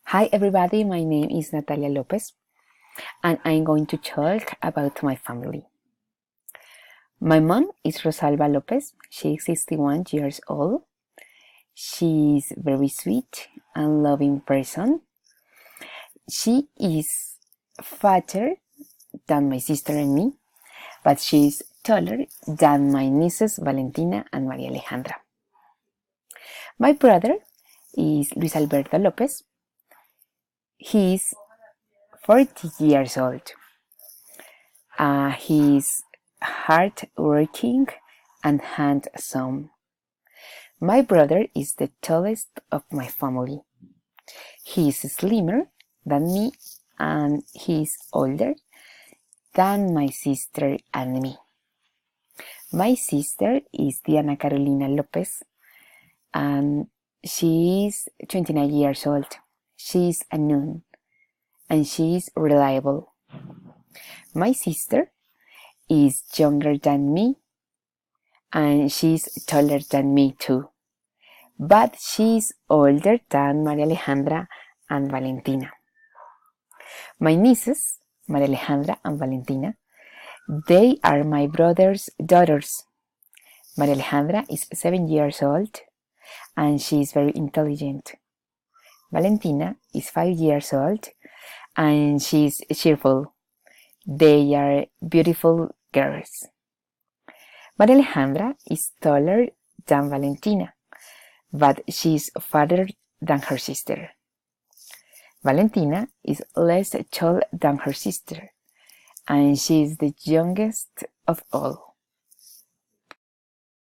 Hi everybody, my name is Natalia Lopez and I'm going to talk about my family. My mom is Rosalba Lopez. She is 61 years old. She's very sweet and loving person. She is fatter than my sister and me, but she's taller than my nieces Valentina and Maria Alejandra. My brother is Luis Alberto Lopez. He's 40 years old. He's hard-working and handsome. My brother is the tallest of my family. He's slimmer than me and he's older than my sister and me. My sister is Diana Carolina Lopez and she is 29 years old. She's a nun and she's reliable. My sister is younger than me and she's taller than me too, but she's older than Maria Alejandra and Valentina. My nieces, Maria Alejandra and Valentina, they are my brother's daughters. Maria Alejandra is 7 years old and she is very intelligent. Valentina is 5 years old and she's cheerful. They are beautiful girls. Maria Alejandra is taller than Valentina, but she's fatter than her sister. Valentina is less tall than her sister, and she is the youngest of all.